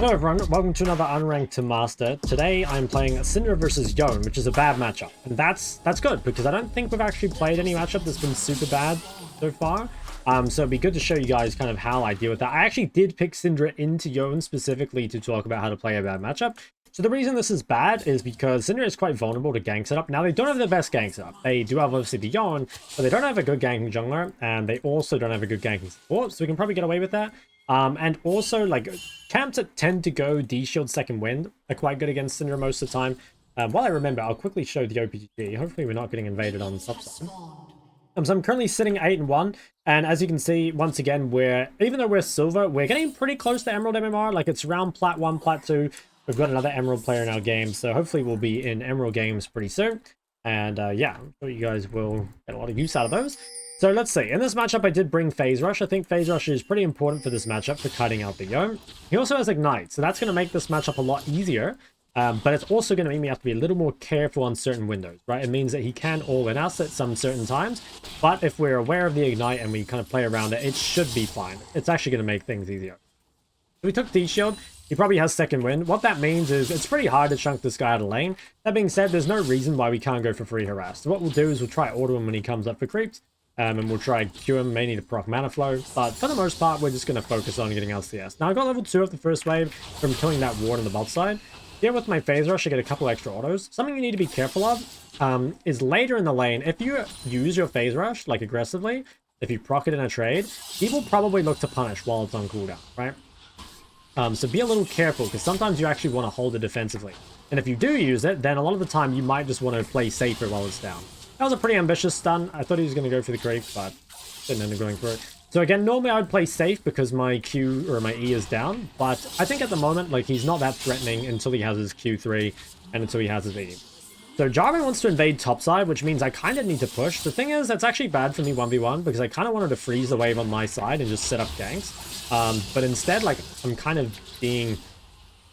Hello everyone, welcome to another Unranked to Master. Today I'm playing Syndra versus Yone, which is a bad matchup. And that's good, because I don't think we've actually played any matchup that's been super bad so far. So it'd be good to show you guys kind of how I deal with that. I actually did pick Syndra into Yone specifically to talk about how to play a bad matchup. So the reason this is bad is because Syndra is quite vulnerable to gank setup. Now, they don't have the best gank setup. They do have, obviously, the Yone, but they don't have a good ganking jungler, and they also don't have a good ganking support, so we can probably get away with that. And also, like, camps that tend to go D-Shield Second Wind are quite good against Syndra most of the time. While I remember, I'll quickly show the OPGG. Hopefully we're not getting invaded on the subside. So I'm currently sitting 8-1, and as you can see, once again, even though we're silver, we're getting pretty close to Emerald MMR. Like, it's around Plat 1, Plat 2. We've got another Emerald player in our game, so hopefully we'll be in Emerald games pretty soon. And yeah, I'm sure you guys will get a lot of use out of those. So let's see. In this matchup, I did bring Phase Rush. I think Phase Rush is pretty important for this matchup for cutting out the Yone. He also has Ignite, so that's going to make this matchup a lot easier. But it's also going to make me have to be a little more careful on certain windows, right? It means that he can all-in us at some certain times. But if we're aware of the Ignite and we kind of play around it, it should be fine. It's actually going to make things easier. So we took D-Shield. He probably has Second Wind. What that means is it's pretty hard to chunk this guy out of lane. That being said, there's no reason why we can't go for free harass. So what we'll do is we'll try auto him when he comes up for creeps. And we'll try Q him, may need to proc mana flow. But for the most part, we're just going to focus on getting LCS. Now, I got level 2 of the first wave from killing that ward on the bot side. Here with my Phase Rush, I get a couple extra autos. Something you need to be careful of is later in the lane, if you use your Phase Rush, like aggressively, if you proc it in a trade, he will probably look to punish while it's on cooldown, right? So be a little careful, because sometimes you actually want to hold it defensively. And if you do use it, then a lot of the time you might just want to play safer while it's down. That was a pretty ambitious stun. I thought he was going to go for the creep, but didn't end up going for it. So again, normally I would play safe because my Q or my E is down, but I think at the moment, like, he's not that threatening until he has his Q3 and until he has his E. So Jarvan wants to invade topside, which means I kind of need to push. The thing is, that's actually bad for me 1v1 because I kind of wanted to freeze the wave on my side and just set up ganks. But instead, like, I'm kind of being,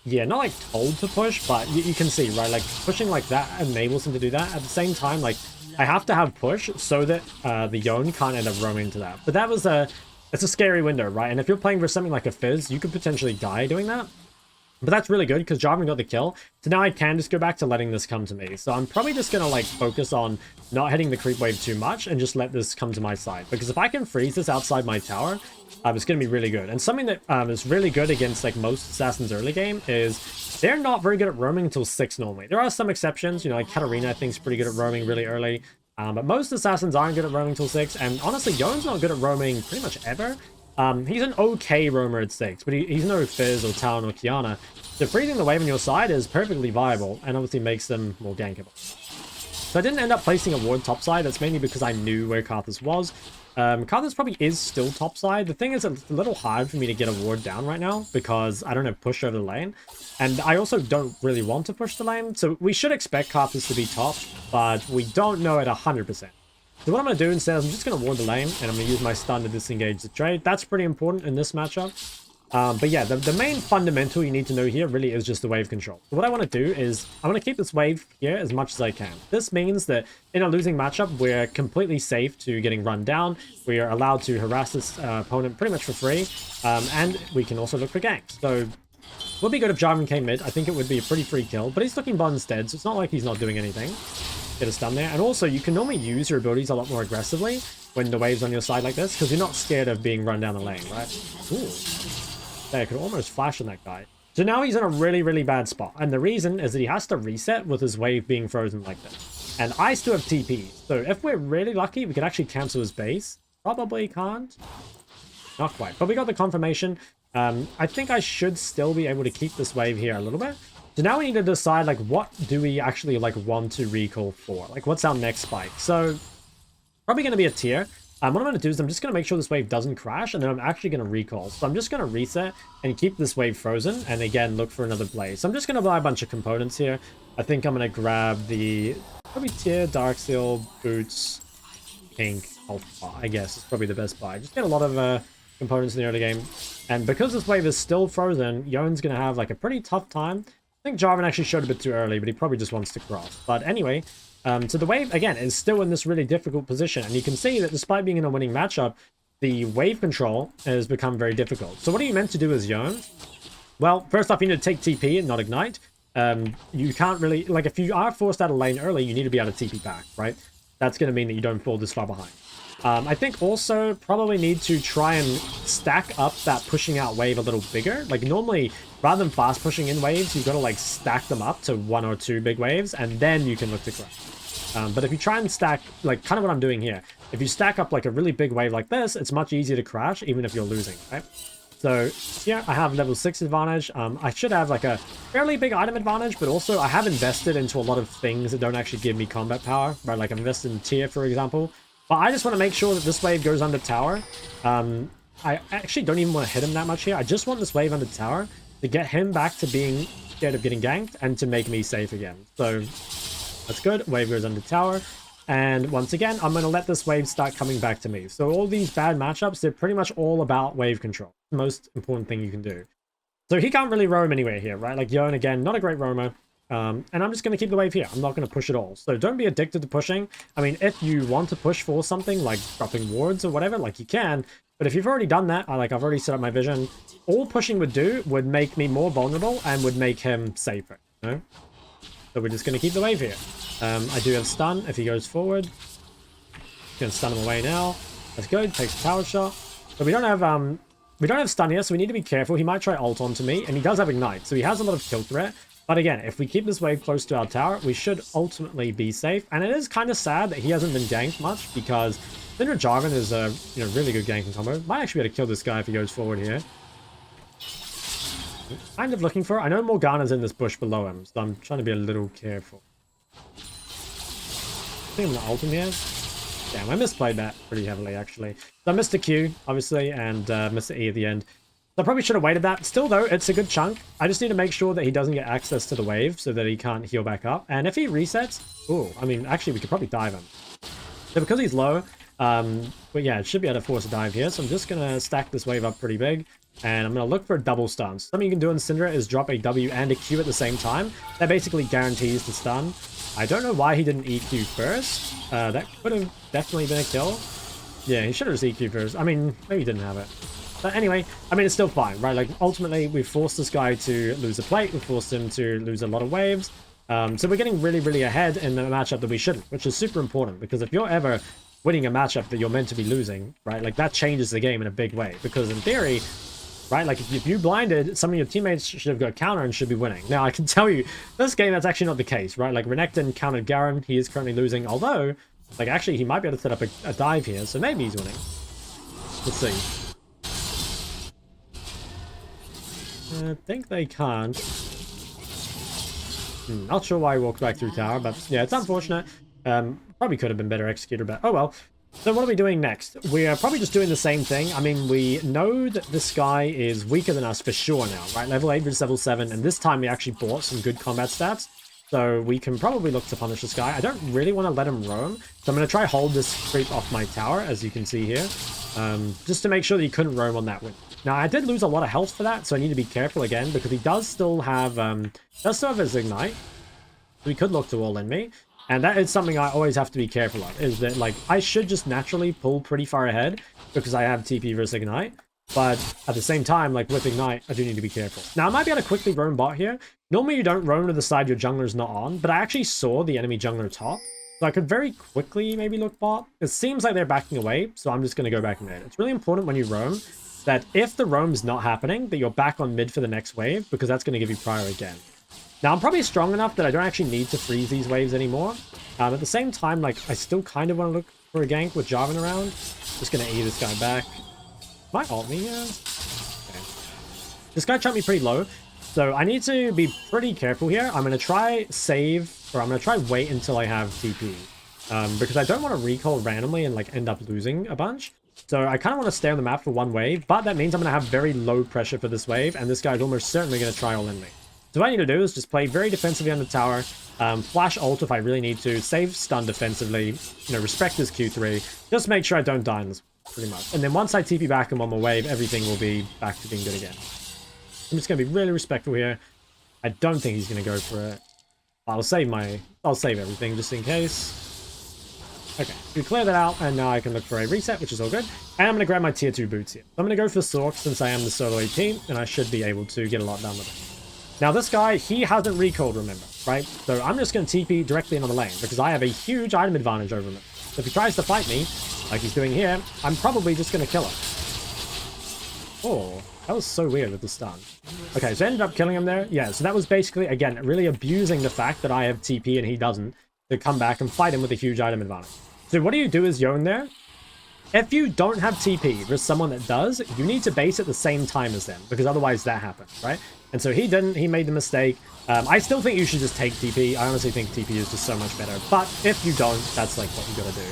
yeah, not like told to push, but you can see, right? Like, pushing like that enables him to do that. At the same time, like, I have to have push so that the Yone can't end up roaming into that. But that was it's a scary window, right? And if you're playing for something like a Fizz, you could potentially die doing that. But that's really good because Jarvan got the kill. So now I can just go back to letting this come to me. So I'm probably just going to like focus on not hitting the creep wave too much and just let this come to my side. Because if I can freeze this outside my tower, it's going to be really good. And something that is really good against like most assassins early game is they're not very good at roaming until 6 normally. There are some exceptions, you know, like Katarina I think is pretty good at roaming really early. But most assassins aren't good at roaming till 6. And honestly, Yone's not good at roaming pretty much ever. He's an okay roamer at 6, but he's no Fizz or Talon or Kiana. So freezing the wave on your side is perfectly viable and obviously makes them more gankable. So I didn't end up placing a ward topside. That's mainly because I knew where Karthus was. Karthus probably is still topside. The thing is, it's a little hard for me to get a ward down right now because I don't have push over the lane. And I also don't really want to push the lane. So we should expect Karthus to be top, but we don't know it 100%. So what I'm going to do instead is I'm just going to ward the lane, and I'm going to use my stun to disengage the trade. That's pretty important in this matchup. But yeah, the main fundamental you need to know here really is just the wave control. So what I want to do is I want to keep this wave here as much as I can. This means that in a losing matchup, we're completely safe to getting run down. We are allowed to harass this opponent pretty much for free. And we can also look for ganks. So it would be good if Jarvan came mid. I think it would be a pretty free kill, but he's looking bot instead, so it's not like he's not doing anything. Get a stun there. And also, you can normally use your abilities a lot more aggressively when the wave's on your side like this, because you're not scared of being run down the lane, right? Ooh. There, I could almost flash on that guy. So now he's in a really, really bad spot. And the reason is that he has to reset with his wave being frozen like this. And I still have TP. So if we're really lucky, we could actually cancel his base. Probably can't. Not quite. But we got the confirmation. I think I should still be able to keep this wave here a little bit. So now we need to decide, like, what do we actually, like, want to recall for? Like, what's our next spike? So, probably going to be a tier. What I'm going to do is I'm just going to make sure this wave doesn't crash, and then I'm actually going to recall. So I'm just going to reset and keep this wave frozen, and again, look for another blaze. So I'm just going to buy a bunch of components here. I think I'm going to grab the, probably tier, dark seal, boots, pink, alpha, I guess. It's probably the best buy. Just get a lot of components in the early game. And because this wave is still frozen, Yone's going to have, like, a pretty tough time. I think Jarvan actually showed a bit too early, but he probably just wants to cross. But anyway, so the wave, again, is still in this really difficult position. And you can see that despite being in a winning matchup, the wave control has become very difficult. So what are you meant to do as Yone? Well, first off, you need to take TP and not ignite. You can't really, like, if you are forced out of lane early, you need to be able to TP back, right? That's going to mean that you don't fall this far behind. I think also probably need to try and stack up that pushing out wave a little bigger. Like, normally, rather than fast pushing in waves, you've got to, like, stack them up to 1 or 2 big waves, and then you can look to crash. But if you try and stack, like, kind of what I'm doing here, if you stack up, like, a really big wave like this, it's much easier to crash, even if you're losing, right? So, yeah, I have level 6 advantage. I should have, like, a fairly big item advantage, but also I have invested into a lot of things that don't actually give me combat power, right? Like, I've invested in tier, for example. But I just want to make sure that this wave goes under tower. I actually don't even want to hit him that much here. I just want this wave under tower to get him back to being scared of getting ganked and to make me safe again. So, that's good. Wave goes under tower. And once again, I'm going to let this wave start coming back to me. So all these bad matchups, they're pretty much all about wave control. The most important thing you can do. So he can't really roam anywhere here, right? Like Yone, again, not a great roamer. And I'm just going to keep the wave here. I'm not going to push at all. So don't be addicted to pushing. I mean, if you want to push for something like dropping wards or whatever, like you can. But if you've already done that, I've already set up my vision. All pushing would do would make me more vulnerable and would make him safer, you know? So we're just going to keep the wave here. I do have stun if he goes forward. Gonna stun him away now. That's good. Takes a tower shot. But we don't have stun here, so we need to be careful. He might try ult onto me, and he does have ignite, so he has a lot of kill threat. But again, if we keep this wave close to our tower, we should ultimately be safe. And it is kind of sad that he hasn't been ganked much, because Syndra Jarvan is a really good ganking combo. Might actually be able to kill this guy if he goes forward here. I'm kind of looking for it. I know Morgana's in this bush below him, so I'm trying to be a little careful. I think I'm gonna ult him here. Damn, I misplayed that pretty heavily, actually. So I missed a Q, obviously, and missed the E at the end. So I probably should have waited that. Still, though, it's a good chunk. I just need to make sure that he doesn't get access to the wave so that he can't heal back up. And if he resets... Ooh, I mean, actually, we could probably dive him. So because he's low... but yeah, it should be able to force a dive here. So I'm just going to stack this wave up pretty big. And I'm going to look for a double stun. Something you can do in Syndra is drop a W and a Q at the same time. That basically guarantees the stun. I don't know why he didn't EQ first. That could have definitely been a kill. Yeah, he should have just EQ first. I mean, maybe he didn't have it. But anyway, I mean, it's still fine, right? Like, ultimately, we've forced this guy to lose a plate. We've forced him to lose a lot of waves. So we're getting really, really ahead in the matchup that we shouldn't, which is super important. Because if you're ever winning a matchup that you're meant to be losing, right? Like, that changes the game in a big way. Because in theory... right, like if you blinded, some of your teammates should have got counter and should be winning. Now, I can tell you, this game, that's actually not the case, right? Like, Renekton countered Garen, he is currently losing, although, like, actually, he might be able to set up a dive here, so maybe he's winning. Let's see. I think they can't. Not sure why he walked back through tower, but yeah, it's unfortunate. Probably could have been better executed, but oh well. So what are we doing next? We are probably just doing the same thing. I mean, we know that this guy is weaker than us for sure now, right? Level 8 versus level 7, and this time we actually bought some good combat stats. So we can probably look to punish this guy. I don't really want to let him roam, so I'm going to try hold this creep off my tower, as you can see here. Just to make sure that he couldn't roam on that win. Now, I did lose a lot of health for that, so I need to be careful again, because he does still have his ignite. So he could look to all in me. And that is something I always have to be careful of, is that, like, I should just naturally pull pretty far ahead because I have TP versus Ignite. But at the same time, like, with Ignite, I do need to be careful. Now, I might be able to quickly roam bot here. Normally, you don't roam to the side your jungler's not on, but I actually saw the enemy jungler top. So I could very quickly maybe look bot. It seems like they're backing away, so I'm just going to go back mid. It's really important when you roam that if the roam's not happening, that you're back on mid for the next wave, because that's going to give you prior again. Now, I'm probably strong enough that I don't actually need to freeze these waves anymore. At the same time, like, I still kind of want to look for a gank with Jarvan around. Just going to E this guy back. Might ult me here. Okay. This guy chunked me pretty low, so I need to be pretty careful here. I'm going to try save, or I'm going to try wait until I have TP. Because I don't want to recall randomly and, like, end up losing a bunch. So I kind of want to stay on the map for one wave, but that means I'm going to have very low pressure for this wave, and this guy's almost certainly going to try all in me. So what I need to do is just play very defensively on the tower, flash ult if I really need to, save stun defensively, respect his Q3, just make sure I don't die in this, pretty much. And then once I TP back him on my wave, everything will be back to being good again. I'm just going to be really respectful here. I don't think he's going to go for it. I'll save everything just in case. Okay, we clear that out, and now I can look for a reset, which is all good. And I'm going to grab my tier 2 boots here. I'm going to go for Shok since I am the solo AP, and I should be able to get a lot done with it. Now this guy, he hasn't recalled, remember, right? So I'm just going to TP directly into the lane, because I have a huge item advantage over him. So if he tries to fight me, like he's doing here, I'm probably just going to kill him. Oh, that was so weird with the stun. Okay, so I ended up killing him there. Yeah, so that was basically, again, really abusing the fact that I have TP and he doesn't, to come back and fight him with a huge item advantage. So what do you do as Yone there? If you don't have TP versus someone that does, you need to base at the same time as them, because otherwise that happens, right? And so he didn't, he made the mistake. I still think you should just take TP. I honestly think TP is just so much better. But if you don't, that's like what you gotta do.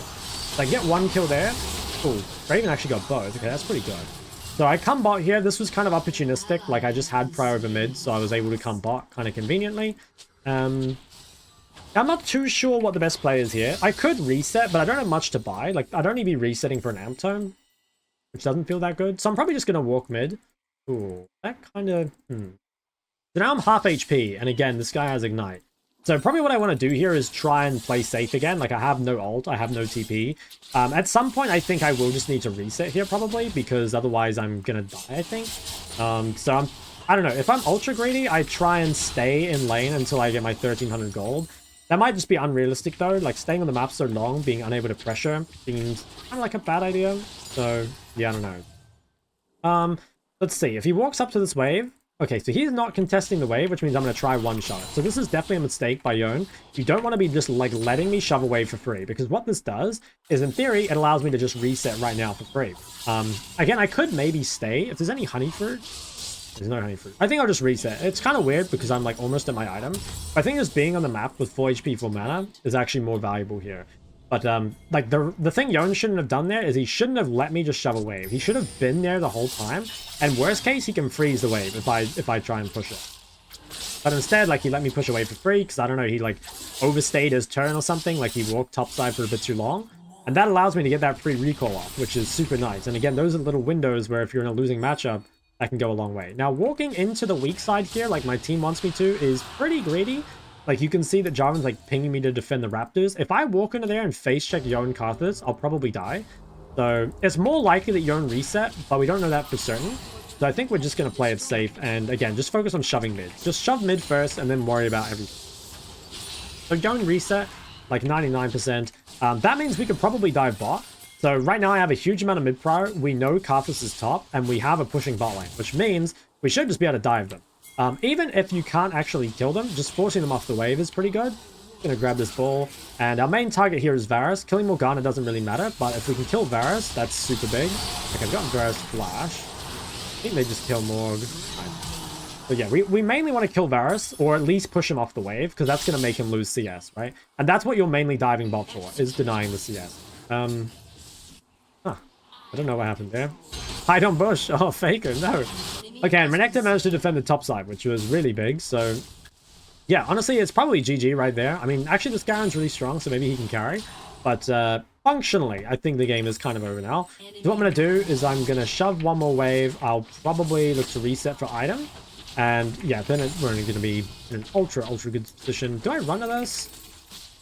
So I get one kill there. Ooh, Raven actually got both. Okay, that's pretty good. So I come bot here. This was kind of opportunistic. Like I just had prior over mid, so I was able to come bot kind of conveniently. I'm not too sure what the best play is here. I could reset, but I don't have much to buy. Like, I'd only be resetting for an amp tome, which doesn't feel that good. So I'm probably just going to walk mid. Ooh, that kind of... So now I'm half HP, and again, this guy has Ignite. So probably what I want to do here is try and play safe again. Like, I have no ult, I have no TP. At some point, I think I will just need to reset here, probably, because otherwise I'm going to die, I think. So I don't know. If I'm ultra greedy, I try and stay in lane until I get my 1300 gold. That might just be unrealistic, though. Like, staying on the map so long, being unable to pressure, seems kind of like a bad idea. So, yeah, I don't know. Let's see. If he walks up to this wave... Okay, so he's not contesting the wave, which means I'm going to try one-shot it. So this is definitely a mistake by Yone. You don't want to be just, like, letting me shove a wave for free, because what this does is, in theory, it allows me to just reset right now for free. Again, I could maybe stay. If there's any honey fruit... There's no honey fruit. I think I'll just reset. It's kind of weird because I'm like almost at my item. I think just being on the map with 4 HP, 4 mana is actually more valuable here. But like the thing Yone shouldn't have done there is he shouldn't have let me just shove a wave. He should have been there the whole time. And worst case, he can freeze the wave if I try and push it. But instead, like, he let me push a wave for free because I don't know, he like overstayed his turn or something. Like he walked topside for a bit too long. And that allows me to get that free recall off, which is super nice. And again, those are little windows where if you're in a losing matchup, that can go a long way. Now, walking into the weak side here, like my team wants me to, is pretty greedy. Like, you can see that Jarvan's, like, pinging me to defend the Raptors. If I walk into there and face-check Yone Karthus, I'll probably die. So, it's more likely that Yone reset, but we don't know that for certain. So, I think we're just going to play it safe. And, again, just focus on shoving mid. Just shove mid first, and then worry about everything. So, Yone reset, like, 99%. That means we could probably dive bot. So right now I have a huge amount of mid prior. We know Karthus is top, and we have a pushing bot lane, which means we should just be able to dive them. Even if you can't actually kill them, just forcing them off the wave is pretty good. Gonna grab this ball, and our main target here is Varus. Killing Morgana doesn't really matter, but if we can kill Varus, that's super big. Okay, I've got Varus flash. I think they just kill Morg. But yeah, we mainly want to kill Varus, or at least push him off the wave, because that's gonna make him lose CS, right? And that's what you're mainly diving bot for, is denying the CS. I don't know what happened there. Hide on bush. Oh, Faker, no. Okay, and Renekton managed to defend the top side, which was really big. So, yeah, honestly, it's probably GG right there. I mean, actually, this Garen's really strong, so maybe he can carry. But functionally, I think the game is kind of over now. So what I'm going to do is I'm going to shove one more wave. I'll probably look to reset for item. And, yeah, then we're only going to be in an ultra good position. Do I run to this?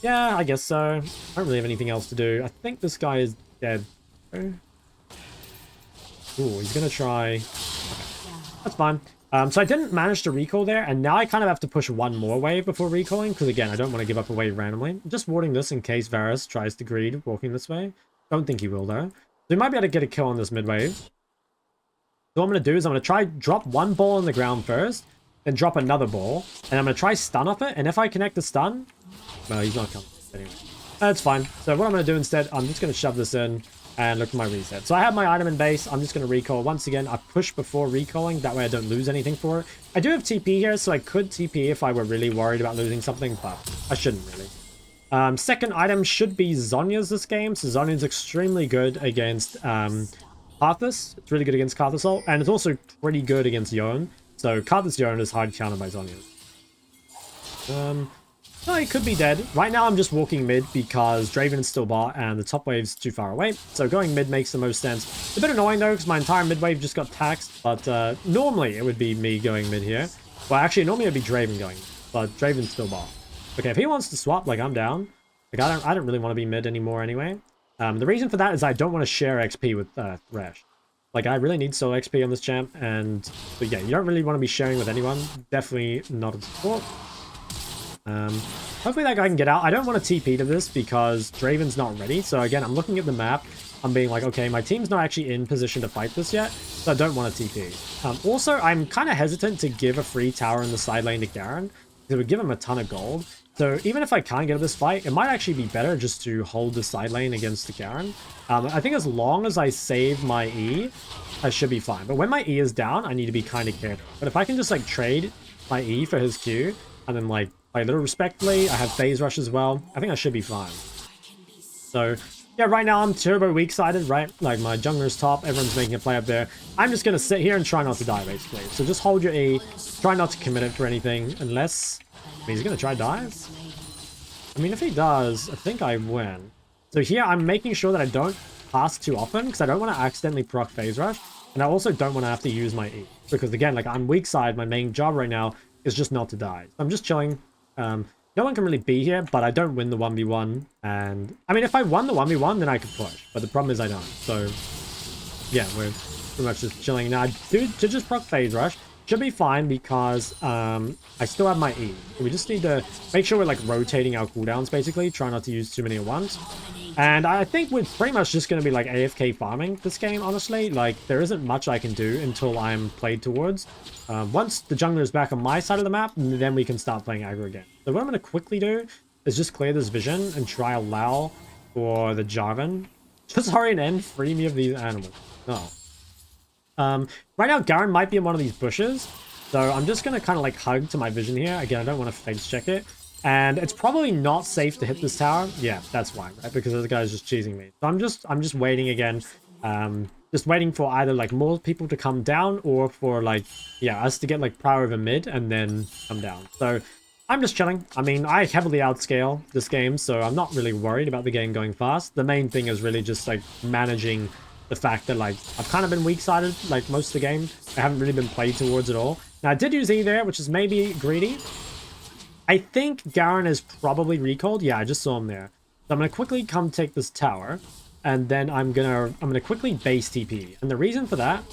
Yeah, I guess so. I don't really have anything else to do. I think this guy is dead. Ooh, he's gonna try... Okay. That's fine. So I didn't manage to recall there, and now I kind of have to push one more wave before recalling, because again, I don't want to give up a wave randomly. I'm just warding this in case Varus tries to greed walking this way. Don't think he will, though. So we might be able to get a kill on this mid wave. So what I'm going to do is I'm going to try drop one ball on the ground first, then drop another ball, and I'm going to try stun off it, and if I connect the stun... No, he's not coming. Anyway. That's fine. So what I'm going to do instead, I'm just going to shove this in, and look for my reset. So I have my item in base. I'm just going to recall. Once again, I push before recalling. That way I don't lose anything for it. I do have TP here, so I could TP if I were really worried about losing something, but I shouldn't really. Second item should be Zhonya's this game. So Zhonya's extremely good against Karthus. It's really good against Karthus ult, and it's also pretty good against Yone. So Karthus Yone is hard countered by Zhonya's. No, he could be dead. Right now, I'm just walking mid because Draven is still bot and the top wave's too far away. So going mid makes the most sense. It's a bit annoying though because my entire mid wave just got taxed. But normally it would be me going mid here. Well, actually, normally it would be Draven going, but Draven's still bot. Okay, if he wants to swap, like I'm down. Like, I don't really want to be mid anymore anyway. The reason for that is I don't want to share XP with Thresh. Like, I really need solo XP on this champ, and but yeah, you don't really want to be sharing with anyone. Definitely not a support. Hopefully that guy can get out. I don't want to TP to this because Draven's not ready. So again, I'm looking at the map. I'm being like, okay, my team's not actually in position to fight this yet, so I don't want to TP. Also, I'm kind of hesitant to give a free tower in the side lane to Garen, because it would give him a ton of gold. So even if I can't get this fight, it might actually be better just to hold the side lane against the Garen. I think as long as I save my E, I should be fine. But when my E is down, I need to be kind of careful. But if I can just like trade my E for his Q, and then like play a little respectfully, I have phase rush as well, I think I should be fine. So yeah, right now I'm turbo weak-sided, right? Like my jungler's top, everyone's making a play up there. I'm just going to sit here and try not to die, basically. So just hold your E, try not to commit it for anything, unless... I mean, he's going to try dive? I mean, if he does, I think I win. So here, I'm making sure that I don't pass too often, because I don't want to accidentally proc phase rush, and I also don't want to have to use my E. Because again, like I'm weak side, my main job right now is just not to die. So I'm just chilling. No one can really be here, but I don't win the 1v1. And I mean, if I won the 1v1, then I could push. But the problem is I don't. So yeah, we're pretty much just chilling. Now, to just proc phase rush should be fine because I still have my E. We just need to make sure we're like rotating our cooldowns, basically. Try not to use too many at once. And I think we're pretty much just going to be like AFK farming this game, honestly. Like, there isn't much I can do until I'm played towards. Once the jungler is back on my side of the map, then we can start playing aggro again. So what I'm going to quickly do is just clear this vision and try allow for the Jarvan. Just hurry and end, free me of these animals. No. Right now, Garen might be in one of these bushes. So I'm just going to kind of like hug to my vision here. Again, I don't want to face check it. And it's probably not safe to hit this tower. Yeah, that's why, right? Because this guy's just cheesing me. So I'm just waiting again. Just waiting for either like more people to come down or for like, yeah, us to get like power over mid and then come down. So I'm just chilling. I mean, I heavily outscale this game, so I'm not really worried about the game going fast. The main thing is really just like managing the fact that like I've kind of been weak-sided like most of the game. I haven't really been played towards at all. Now I did use E there, which is maybe greedy. I think Garen is probably recalled. Yeah, I just saw him there. So I'm gonna quickly come take this tower, and then I'm gonna quickly base TP. And the reason for that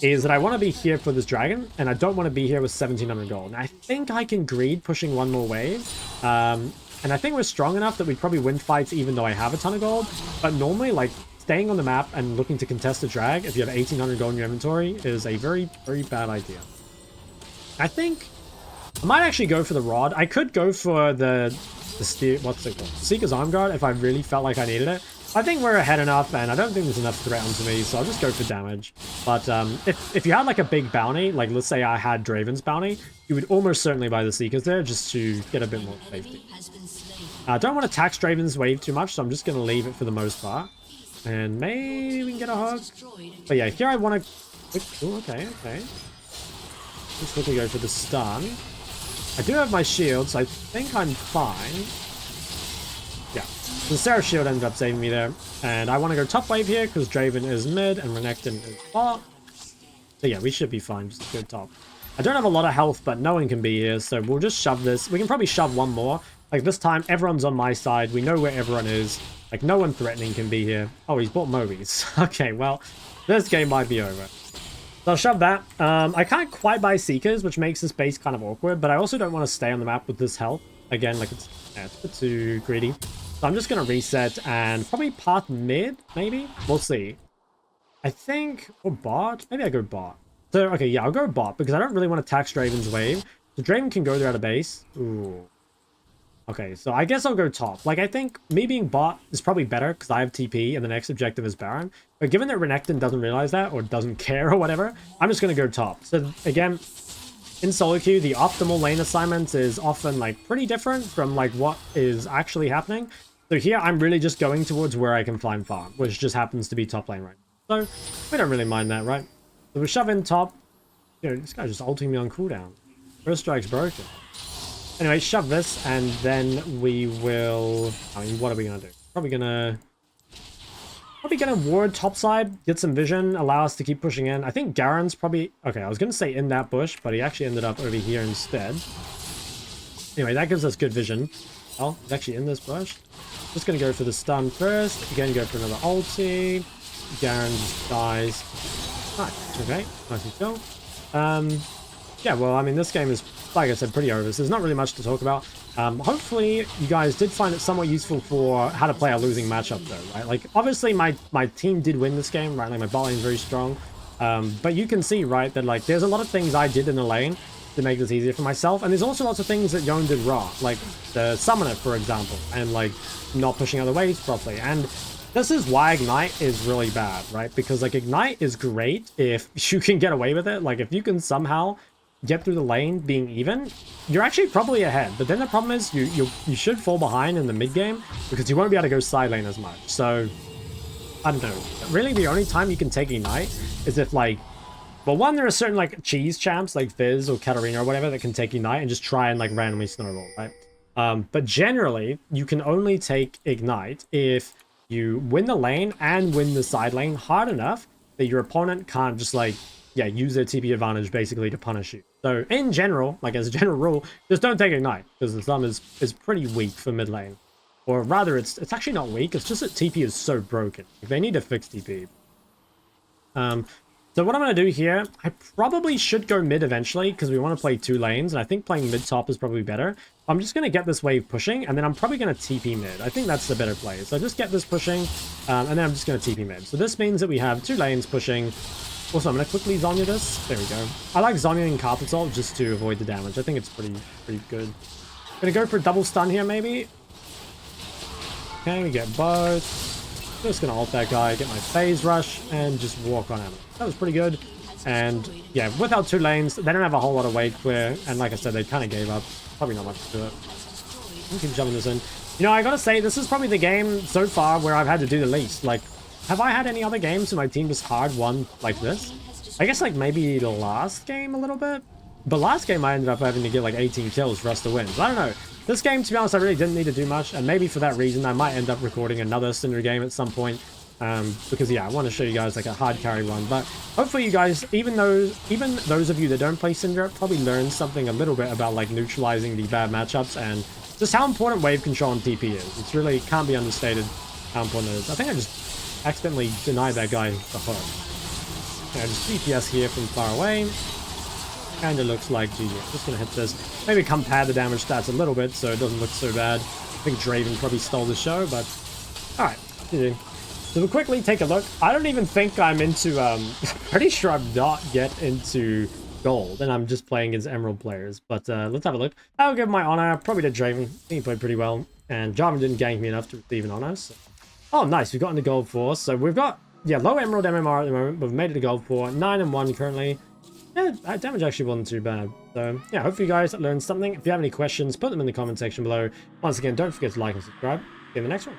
is that I want to be here for this dragon, and I don't want to be here with 1700 gold. And I think I can greed pushing one more wave. And I think we're strong enough that we'd probably win fights even though I have a ton of gold. But normally, like, staying on the map and looking to contest a drag if you have 1800 gold in your inventory is a very, very bad idea. I think I might actually go for the rod. I could go for the what's it called? Seeker's Arm Guard if I really felt like I needed it. I think we're ahead enough, and I don't think there's enough threat onto me, so I'll just go for damage. But if you had like a big bounty, like let's say I had Draven's bounty, you would almost certainly buy the Seekers there just to get a bit more safety. I don't want to tax Draven's wave too much, so I'm just going to leave it for the most part. And maybe we can get a hug. But yeah, here I want to... Ooh, okay. Just quickly go for the stun. I do have my shield, so I think I'm fine. Yeah, the Seraph shield ended up saving me there. And I want to go top wave here, because Draven is mid and Renekton is bot. So yeah, we should be fine, just go top. I don't have a lot of health, but no one can be here, so we'll just shove this. We can probably shove one more. Like this time, everyone's on my side. We know where everyone is. Like, no one threatening can be here. Oh, he's bought Mobies. Okay, well, this game might be over. So I'll shove that. I can't quite buy Seekers, which makes this base kind of awkward, but I also don't want to stay on the map with this health. Again, like, it's a bit too greedy. So I'm just going to reset and probably path mid, maybe? We'll see. I think... Or bot? Maybe I go bot. So, okay, yeah, I'll go bot, because I don't really want to tax Draven's wave. So Draven can go there at a base. Ooh. Okay, so I guess I'll go top. Like, I think me being bot is probably better because I have TP and the next objective is Baron. But given that Renekton doesn't realize that or doesn't care or whatever, I'm just going to go top. So, again, in solo queue, the optimal lane assignment is often, like, pretty different from, like, what is actually happening. So here, I'm really just going towards where I can find farm, which just happens to be top lane right now. So, we don't really mind that, right? So we shove in top. Dude, this guy's just ulting me on cooldown. First strike's broken. Anyway, shove this, and then we will... I mean, what are we going to do? Probably going to ward topside, get some vision, allow us to keep pushing in. I think Garen's probably... Okay, I was going to say in that bush, but he actually ended up over here instead. Anyway, that gives us good vision. Oh, he's actually in this bush. Just gonna go for the stun first. Again, go for another ulti. Garen just dies. Nice. Okay. Nice and chill. Yeah, well, I mean, this game is, like I said, pretty over, so there's not really much to talk about. Hopefully, you guys did find it somewhat useful for how to play a losing matchup, though, right? Like, obviously, my team did win this game, right? Like, my bot lane is very strong. But you can see, right, that, like, there's a lot of things I did in the lane to make this easier for myself, and there's also lots of things that Yone did wrong, like the summoner, for example, and, like, not pushing other waves properly. And this is why Ignite is really bad, right? Because, like, Ignite is great if you can get away with it. Like, if you can somehow get through the lane being even, you're actually probably ahead. But then the problem is you should fall behind in the mid game because you won't be able to go side lane as much. So I don't know. Really, the only time you can take Ignite is if, like, well, one, there are certain, like, cheese champs like Fizz or Katarina or whatever that can take Ignite and just try and, like, randomly snowball, right? But generally, you can only take Ignite if you win the lane and win the side lane hard enough that your opponent can't just, like, yeah, use their TP advantage basically to punish you. So in general, like as a general rule, just don't take Ignite because the sum is pretty weak for mid lane. Or rather, it's actually not weak, it's just that TP is so broken. They need to fix TP. So what I'm going to do here, I probably should go mid eventually because we want to play two lanes, and I think playing mid top is probably better. I'm just going to get this wave pushing, and then I'm probably going to TP mid. I think that's the better play. So just get this pushing, and then I'm just going to TP mid. So this means that we have two lanes pushing. Also, I'm going to quickly Zonya this. There we go. I like Zonyaing Carpet Salt just to avoid the damage. I think it's pretty good. Going to go for a double stun here, maybe. Okay, we get both. Just going to ult that guy, get my phase rush, and just walk on him. That was pretty good. And yeah, without two lanes, they don't have a whole lot of wave clear. And like I said, they kind of gave up. Probably not much to it. We keep jumping this in. You know, I gotta say, this is probably the game so far where I've had to do the least. Like, have I had any other games where my team just hard won like this? I guess, like, maybe the last game a little bit. But last game, I ended up having to get, like, 18 kills for us to win. So I don't know. This game, to be honest, I really didn't need to do much. And maybe for that reason, I might end up recording another Syndra game at some point. Because, yeah, I want to show you guys, like, a hard carry one. But hopefully you guys, even those of you that don't play Syndra, probably learn something a little bit about, like, neutralizing the bad matchups and just how important wave control and TP is. It's really can't be understated how important it is. I think I just accidentally denied that guy the hook. Okay, just DPS here from far away. Kinda looks like GG. I'm just gonna hit this. Maybe come pad the damage stats a little bit so it doesn't look so bad. I think Draven probably stole the show, but alright, GG. So we'll quickly take a look. I don't even think I'm into, pretty sure I'm not yet into gold, and I'm just playing against emerald players. But let's have a look. I'll give my honor probably to Draven. I think he played pretty well, and Jarvan didn't gank me enough to receive an honor. So. Oh, nice. We've gotten to gold 4. So we've got, yeah, low emerald MMR at the moment, but we've made it to gold 4. 9 and 1 currently. Yeah, that damage actually wasn't too bad. So, yeah, hopefully you guys learned something. If you have any questions, put them in the comment section below. Once again, don't forget to like and subscribe. See you in the next one.